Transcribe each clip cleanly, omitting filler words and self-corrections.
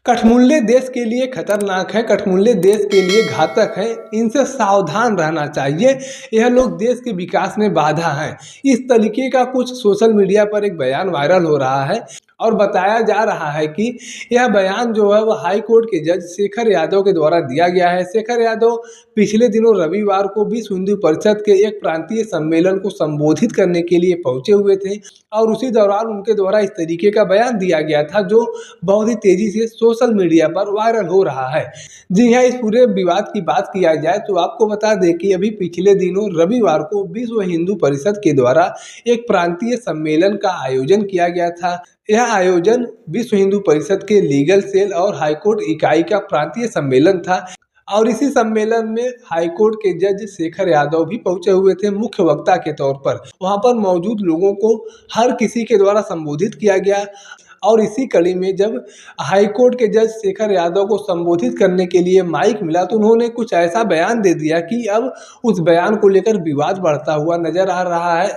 कठमुल्ले देश के लिए खतरनाक है, कठमुल्ले देश के लिए घातक है, इनसे सावधान रहना चाहिए। यह लोग देश के विकास में बाधा हैं। इस तरीके का कुछ सोशल मीडिया पर एक बयान वायरल हो रहा है और बताया जा रहा है कि यह बयान जो है वह हाई कोर्ट के जज शेखर यादव के द्वारा दिया गया है। शेखर यादव पिछले दिनों रविवार को विश्व हिंदू परिषद के एक प्रांतीय सम्मेलन को संबोधित करने के लिए पहुंचे हुए थे और उसी दौरान उनके द्वारा इस तरीके का बयान दिया गया था जो बहुत ही तेजी से सोशल मीडिया पर वायरल हो रहा है। जी हाँ, इस पूरे विवाद की बात किया जाए तो आपको बता दें कि अभी पिछले दिनों रविवार को विश्व हिंदू परिषद के द्वारा एक प्रांतीय सम्मेलन का आयोजन किया गया था। यह आयोजन विश्व हिंदू परिषद के लीगल सेल और हाईकोर्ट इकाई का प्रांतीय सम्मेलन था और इसी सम्मेलन में हाईकोर्ट के जज शेखर यादव भी पहुंचे हुए थे मुख्य वक्ता के तौर पर। वहां पर मौजूद लोगों को हर किसी के द्वारा संबोधित किया गया और इसी कड़ी में जब हाईकोर्ट के जज शेखर यादव को संबोधित करने के लिए माइक मिला तो उन्होंने कुछ ऐसा बयान दे दिया कि अब उस बयान को लेकर विवाद बढ़ता हुआ नजर आ रहा है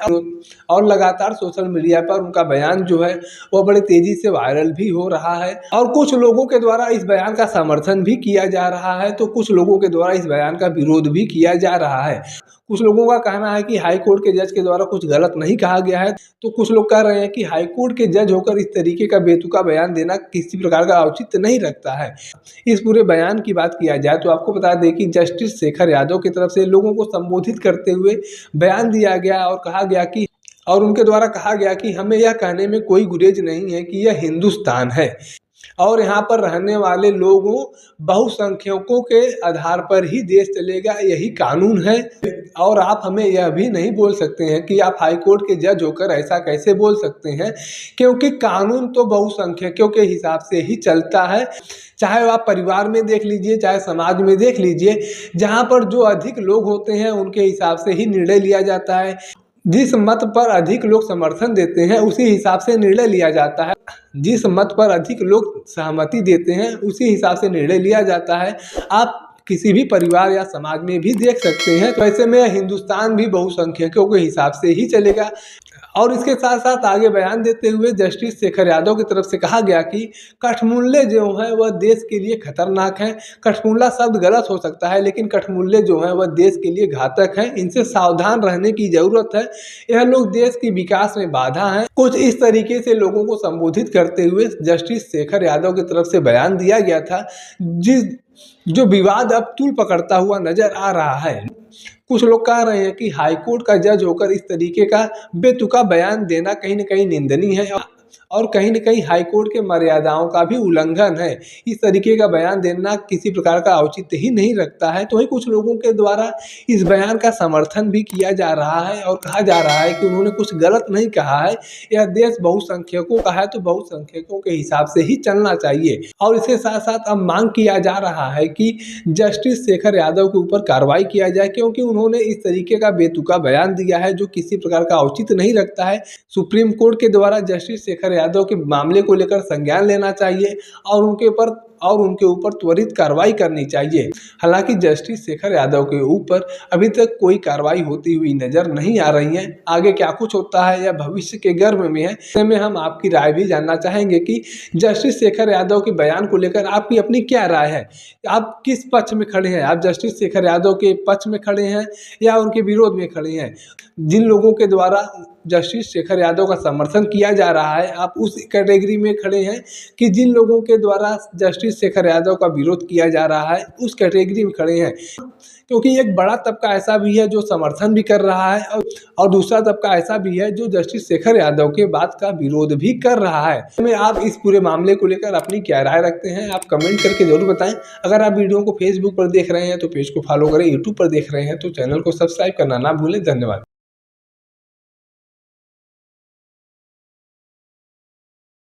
और लगातार सोशल मीडिया पर उनका बयान जो है वह बड़े तेजी से वायरल भी हो रहा है और कुछ लोगों के द्वारा इस बयान का समर्थन भी किया जा रहा है तो कुछ लोगों के द्वारा इस बयान का विरोध भी किया जा रहा है। कुछ लोगों का कहना है कि हाई कोर्ट के जज के द्वारा कुछ गलत नहीं कहा गया है तो कुछ लोग कह रहे हैं कि हाई कोर्ट के जज होकर इस तरीके का बेतुका बयान देना किसी प्रकार का औचित्य नहीं रखता है। इस पूरे बयान की बात किया जाए तो आपको बता दें कि जस्टिस शेखर यादव की तरफ से लोगों को संबोधित करते हुए बयान दिया गया और कहा गया कि उनके द्वारा कहा गया कि हमें यह कहने में कोई गुरेज नहीं है कि यह हिंदुस्तान है और यहाँ पर रहने वाले लोगों बहुसंख्यकों के आधार पर ही देश चलेगा, यही कानून है। और आप हमें यह भी नहीं बोल सकते हैं कि आप हाई कोर्ट के जज होकर ऐसा कैसे बोल सकते हैं, क्योंकि कानून तो बहुसंख्यकों के हिसाब से ही चलता है। चाहे आप परिवार में देख लीजिए, चाहे समाज में देख लीजिए, जहाँ पर जो अधिक लोग होते हैं उनके हिसाब से ही निर्णय लिया जाता है। जिस मत पर अधिक लोग समर्थन देते हैं उसी हिसाब से निर्णय लिया जाता है, जिस मत पर अधिक लोग सहमति देते हैं उसी हिसाब से निर्णय लिया जाता है। आप किसी भी परिवार या समाज में भी देख सकते हैं। तो ऐसे में हिंदुस्तान भी बहुसंख्यकों के हिसाब से ही चलेगा। और इसके साथ साथ आगे बयान देते हुए जस्टिस शेखर यादव की तरफ से कहा गया कि कठमुल्ले जो हैं वह देश के लिए खतरनाक हैं। कठमुल्ला शब्द गलत हो सकता है लेकिन कठमुल्ले जो हैं वह देश के लिए घातक हैं, इनसे सावधान रहने की जरूरत है। यह लोग देश के विकास में बाधा हैं। कुछ इस तरीके से लोगों को संबोधित करते हुए जस्टिस शेखर यादव की तरफ से बयान दिया गया था जो विवाद अब तूल पकड़ता हुआ नजर आ रहा है। कुछ लोग कह रहे हैं कि हाईकोर्ट का जज होकर इस तरीके का बेतुका बयान देना कहीं न कहीं निंदनीय है और कहीं न कहीं हाईकोर्ट के मर्यादाओं का भी उल्लंघन है। इस तरीके का बयान देना किसी प्रकार का औचित्य ही नहीं रखता है। तो वही कुछ लोगों के द्वारा इस बयान का समर्थन भी किया जा रहा है और कहा जा रहा है कि उन्होंने कुछ गलत नहीं कहा है। यह देश बहुसंख्यकों का है तो बहुसंख्यकों के हिसाब से ही चलना चाहिए। और इसके साथ साथ अब मांग किया जा रहा है कि जस्टिस शेखर यादव के ऊपर कार्रवाई किया जाए, क्योंकि उन्होंने इस तरीके का बेतुका बयान दिया है जो किसी प्रकार का औचित्य नहीं रखता है। सुप्रीम कोर्ट के द्वारा जस्टिस शेखर यादव के मामले को लेकर संज्ञान लेना चाहिए और उनके ऊपर त्वरित कार्रवाई करनी चाहिए। हालांकि जस्टिस शेखर यादव के ऊपर अभी तक कोई कार्रवाई होती हुई नजर नहीं आ रही है। आगे क्या कुछ होता है या भविष्य के गर्भ में है, ऐसे में हम आपकी राय भी जानना चाहेंगे कि जस्टिस शेखर यादव के बयान को लेकर आपकी अपनी क्या राय है। आप किस पक्ष में खड़े हैं? आप जस्टिस शेखर यादव के पक्ष में खड़े हैं या उनके विरोध में खड़े हैं? जिन लोगों के द्वारा जस्टिस शेखर यादव का समर्थन किया जा रहा है, आप उस कैटेगरी में खड़े हैं कि जिन लोगों के द्वारा जस्टिस शेखर यादव का विरोध किया जा रहा है उस कैटेगरी में खड़े हैं? क्योंकि एक बड़ा तबका ऐसा भी है जो समर्थन भी कर रहा है और दूसरा तबका ऐसा भी है जो जस्टिस शेखर यादव के बात का विरोध भी कर रहा है। में आप इस पूरे मामले को लेकर अपनी क्या राय रखते हैं, आप कमेंट करके जरूर बताएं। अगर आप वीडियो को फेसबुक पर देख रहे हैं तो पेज को फॉलो करें, यूट्यूब पर देख रहे हैं तो चैनल को सब्सक्राइब करना ना भूलें। धन्यवाद।